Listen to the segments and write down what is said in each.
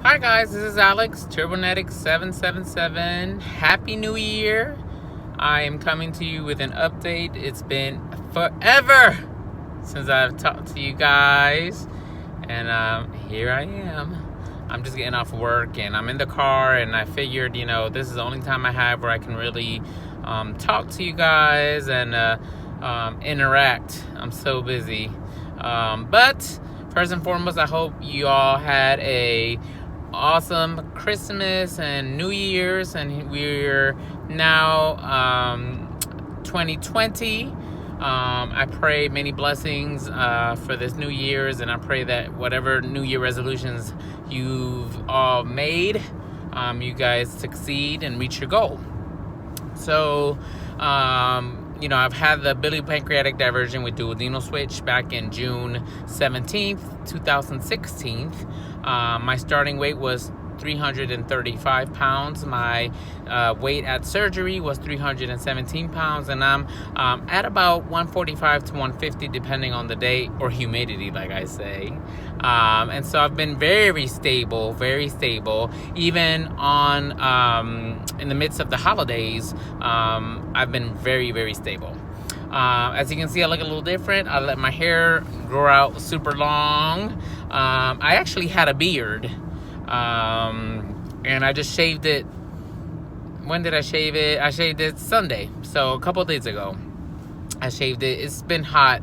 Hi guys, this is Alex, Turbonetic777. Happy New Year. I am coming to you with an update. It's been forever since I've talked to you guys. And here I am. I'm just getting off work and I'm in the car, and I figured, this is the only time I have where I can really talk to you guys and interact. I'm so busy. But first and foremost, I hope you all had a awesome Christmas and New Year's, and we're now 2020. I pray many blessings for this New Year's, and I pray that whatever New Year resolutions you've all made, you guys succeed and reach your goal. So, I've had the biliary pancreatic diversion with duodenal switch back in June 17th, 2016. My starting weight was 335 pounds. My weight at surgery was 317 pounds, and I'm at about 145 to 150 depending on the day or humidity, like I say. And so I've been very stable, even on in the midst of the holidays. I've been very stable. As you can see, I look a little different. I let my hair grow out super long. I actually had a beard. And I just shaved it. When did I shave it? I shaved it Sunday, so a couple of days ago I shaved it. It's been hot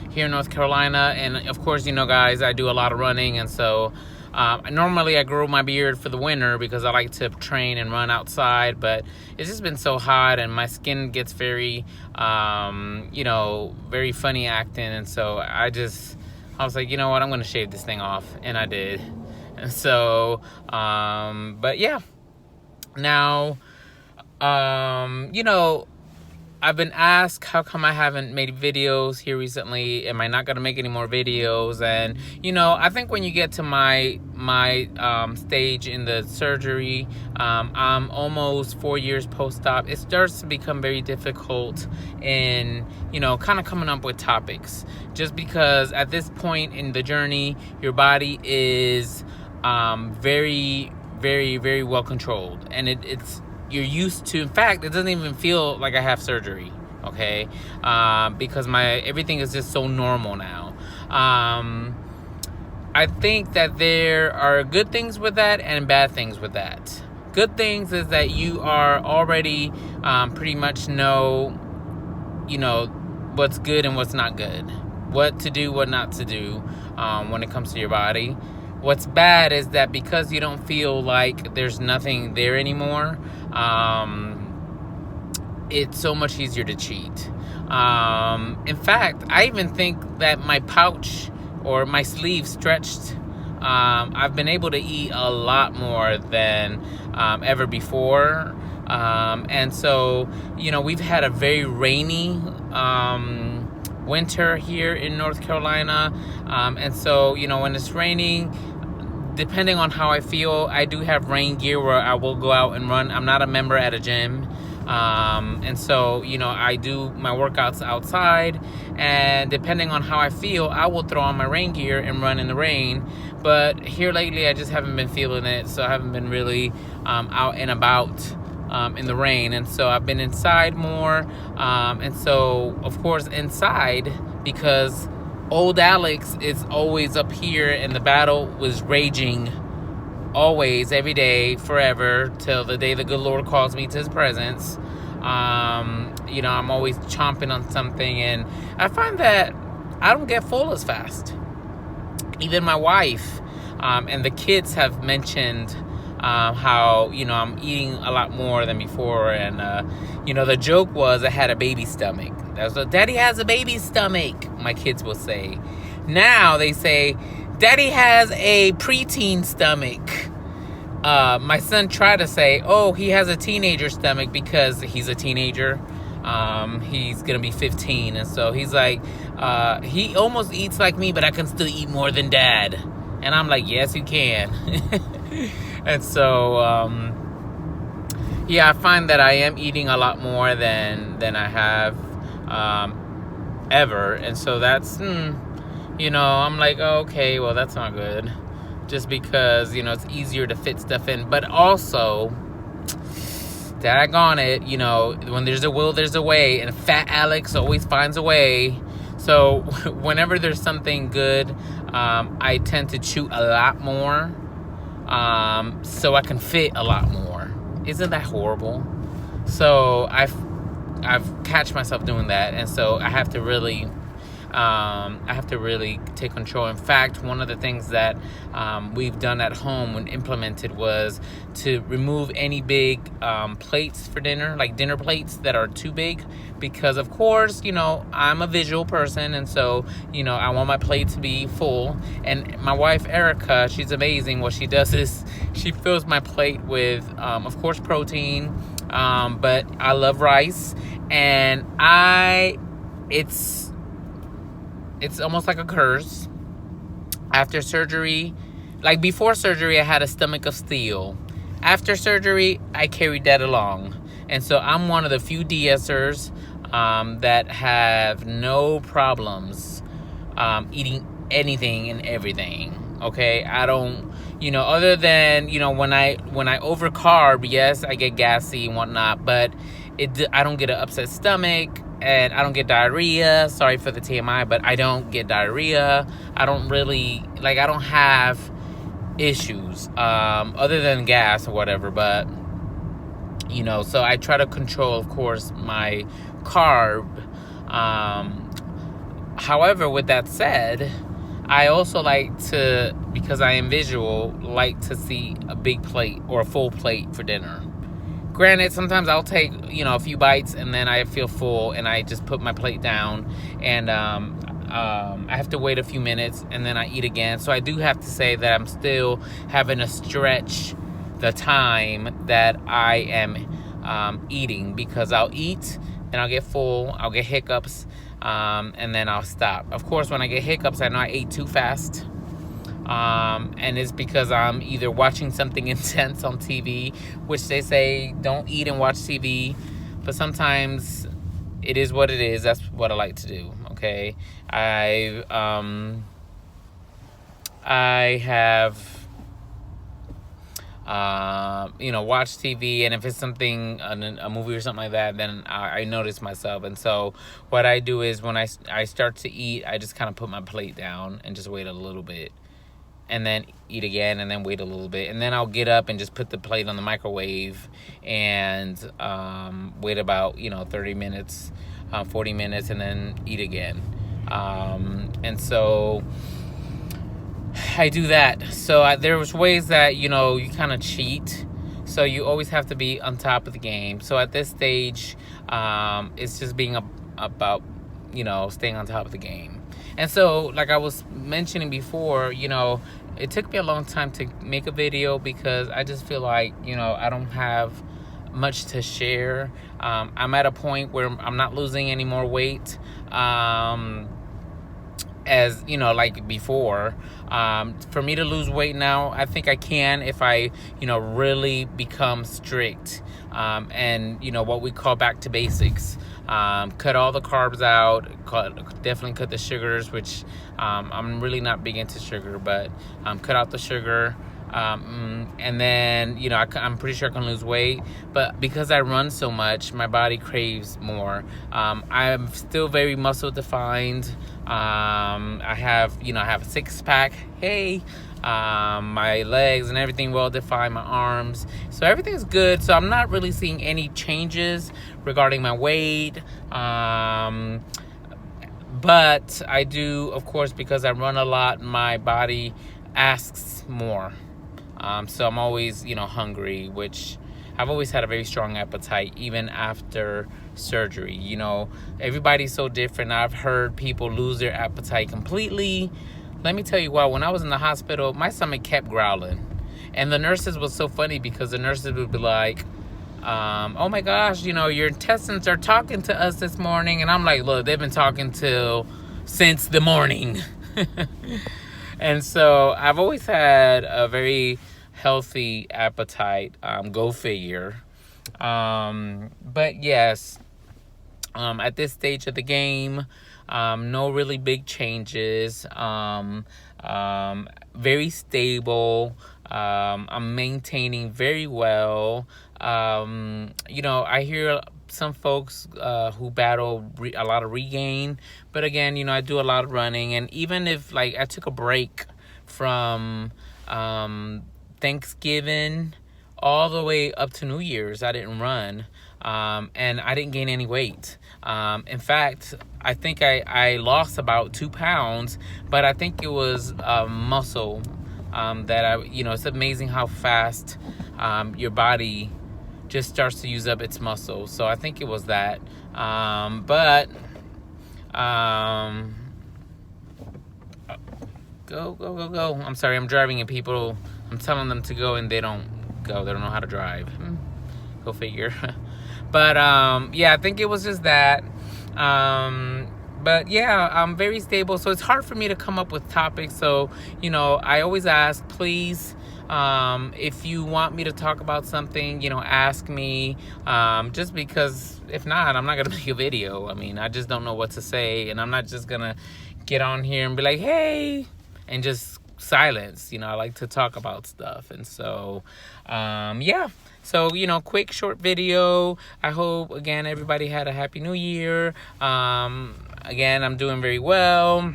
here in North Carolina, and of course, guys, I do a lot of running, and so normally I grow my beard for the winter because I like to train and run outside, but it's just been so hot and my skin gets very very funny acting, and so I was like, you know what, I'm gonna shave this thing off, and I did. So, but yeah, now, I've been asked how come I haven't made videos here recently. Am I not going to make any more videos? And, I think when you get to my stage in the surgery, I'm almost 4 years post-op. It starts to become very difficult in, kind of coming up with topics, just because at this point in the journey, your body is very well controlled, and you're used to. In fact, it doesn't even feel like I have surgery, okay? Because everything is just so normal now. I think that there are good things with that and bad things with that. Good things is that you are already pretty much know what's good and what's not good, what to do, what not to do when it comes to your body. What's bad is that because you don't feel like there's nothing there anymore, it's so much easier to cheat. In fact, I even think that my pouch or my sleeve stretched. I've been able to eat a lot more than ever before. And so, we've had a very rainy winter here in North Carolina. And so, when it's raining, depending on how I feel, I do have rain gear where I will go out and run. I'm not a member at a gym. And so, I do my workouts outside, and depending on how I feel, I will throw on my rain gear and run in the rain. But here lately, I just haven't been feeling it, so I haven't been really out and about in the rain. And so I've been inside more. And so, of course, inside, because old Alex is always up here, and the battle was raging always, every day, forever, till the day the good Lord calls me to his presence. I'm always chomping on something, and I find that I don't get full as fast. Even my wife and the kids have mentioned how, I'm eating a lot more than before, and, the joke was I had a baby stomach. That's what Daddy has, a baby stomach, my kids will say. Now they say, Daddy has a preteen stomach. My son tried to say, oh, he has a teenager stomach because he's a teenager. He's going to be 15. And so he's like, he almost eats like me, but I can still eat more than Dad. And I'm like, yes, you can. And so, I find that I am eating a lot more than I have ever. And so that's, I'm like, oh, okay, well, that's not good. just because, it's easier to fit stuff in. But also, daggone it, when there's a will, there's a way, and Fat Alex always finds a way. So whenever there's something good, I tend to chew a lot more, so I can fit a lot more. Isn't that horrible? So I've catch myself doing that, and so I have to really take control. In fact, one of the things that we've done at home when implemented was to remove any big plates for dinner, like dinner plates that are too big, because of course, I'm a visual person, and so, I want my plate to be full. And my wife, Erica, she's amazing. What she does is she fills my plate with, of course, protein, but I love rice, and it's almost like a curse. After surgery, like before surgery, I had a stomach of steel. After surgery, I carried that along. And so I'm one of the few DSers that have no problems eating anything and everything. Okay, I don't, other than, when I overcarb, yes, I get gassy and whatnot, but I don't get an upset stomach. And I don't get diarrhea. Sorry for the TMI, but I don't get diarrhea. I don't really, I don't have issues other than gas or whatever. But, so I try to control, of course, my carb. However, with that said, I also like to, because I am visual, like to see a big plate or a full plate for dinner. Granted, sometimes I'll take, a few bites and then I feel full and I just put my plate down, and I have to wait a few minutes and then I eat again. So I do have to say that I'm still having to stretch the time that I am eating, because I'll eat, then I'll get full, I'll get hiccups, and then I'll stop. Of course, when I get hiccups, I know I ate too fast. And it's because I'm either watching something intense on TV, which they say don't eat and watch TV, but sometimes it is what it is. That's what I like to do. Okay, I have watch TV, and if it's something, a movie or something like that, then I notice myself. And so what I do is when I start to eat, I just kind of put my plate down and just wait a little bit, and then eat again, and then wait a little bit, and then I'll get up and just put the plate on the microwave and wait about 30 minutes, 40 minutes, and then eat again. And so I do that. So there's ways that you kind of cheat, so you always have to be on top of the game. So at this stage, it's just being about staying on top of the game. And so, like I was mentioning before, it took me a long time to make a video, because I just feel like, I don't have much to share. I'm at a point where I'm not losing any more weight, as, like before. For me to lose weight now, I think I can if I, really become strict, and, what we call back to basics. Cut all the carbs out, definitely cut the sugars, which I'm really not big into sugar, but cut out the sugar, and then I'm pretty sure I can lose weight. But because I run so much, my body craves more. I'm still very muscle defined. I have a six-pack. Hey. My legs and everything well defined, my arms, so everything's good. So I'm not really seeing any changes regarding my weight, but I do, of course, because I run a lot, my body asks more, so I'm always hungry, which I've always had a very strong appetite, even after surgery. Everybody's so different. I've heard people lose their appetite completely. Let me tell you what, when I was in the hospital, my stomach kept growling. And the nurses was so funny, because the nurses would be like, oh my gosh, your intestines are talking to us this morning. And I'm like, look, they've been talking since the morning. And so I've always had a very healthy appetite, go figure. But yes, at this stage of the game, no really big changes. very stable. I'm maintaining very well. I hear some folks who battle a lot of regain, but again, I do a lot of running, and even if like I took a break from Thanksgiving all the way up to New Year's, I didn't run, and I didn't gain any weight. In fact, I think I lost about 2 pounds, but I think it was muscle that it's amazing how fast your body just starts to use up its muscle. So I think it was that. Go. I'm sorry, I'm driving and I'm telling them to go and they don't go. They don't know how to drive. Go figure. But I think it was just that. But yeah, I'm very stable. So it's hard for me to come up with topics. So, I always ask, please, if you want me to talk about something, ask me. Just because if not, I'm not going to make a video. I mean, I just don't know what to say. And I'm not just going to get on here and be like, hey, and just silence. I like to talk about stuff. And so, So, quick, short video. I hope, again, everybody had a Happy New Year. Again, I'm doing very well,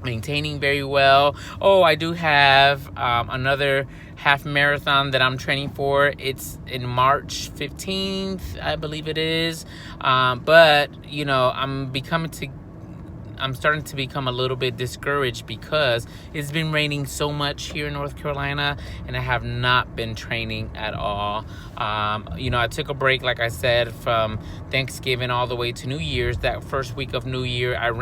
maintaining very well. Oh, I do have another half marathon that I'm training for. It's in March 15th, I believe it is. But, I'm starting to become a little bit discouraged because it's been raining so much here in North Carolina, and I have not been training at all. I took a break, like I said, from Thanksgiving all the way to New Year's. That first week of New Year, I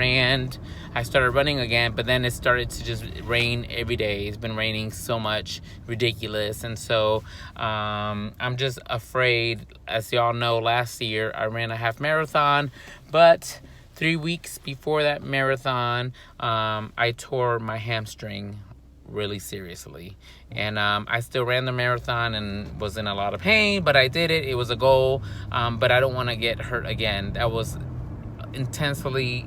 started running again, but then it started to just rain every day. It's been raining so much, ridiculous. And so I'm just afraid. As y'all know, last year I ran a half marathon, but 3 weeks before that marathon, I tore my hamstring really seriously. And I still ran the marathon and was in a lot of pain, but I did it. It was a goal, but I don't want to get hurt again. That was intensely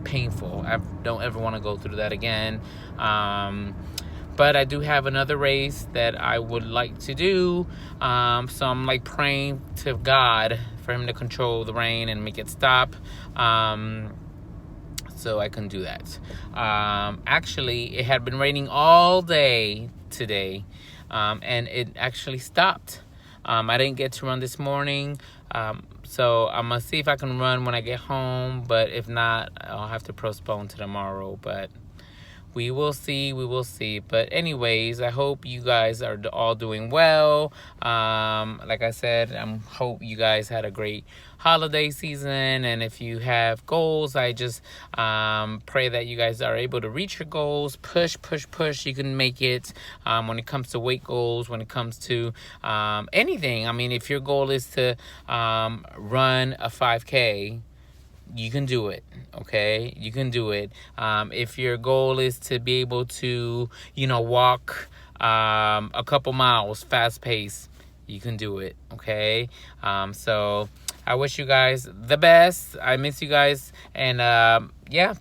painful. I don't ever want to go through that again. But I do have another race that I would like to do. So I'm like praying to God for him to control the rain and make it stop. So I can do that. Actually, it had been raining all day today. And it actually stopped. I didn't get to run this morning. So I'm going to see if I can run when I get home. But if not, I'll have to postpone to tomorrow. But we will see. But anyways, I hope you guys are all doing well. Like I said, I hope you guys had a great holiday season. And if you have goals, I just pray that you guys are able to reach your goals. Push. You can make it when it comes to weight goals, when it comes to anything. I mean, if your goal is to run a 5K, you can do it, okay? You can do it. If your goal is to be able to, walk a couple miles fast pace, you can do it, okay? So I wish you guys the best. I miss you guys. And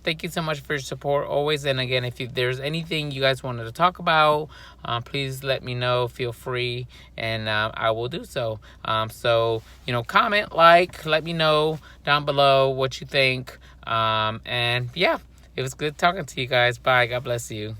thank you so much for your support always. And again, if there's anything you guys wanted to talk about, please let me know. Feel free, and I will do so. Comment, let me know down below what you think. It was good talking to you guys. Bye. God bless you.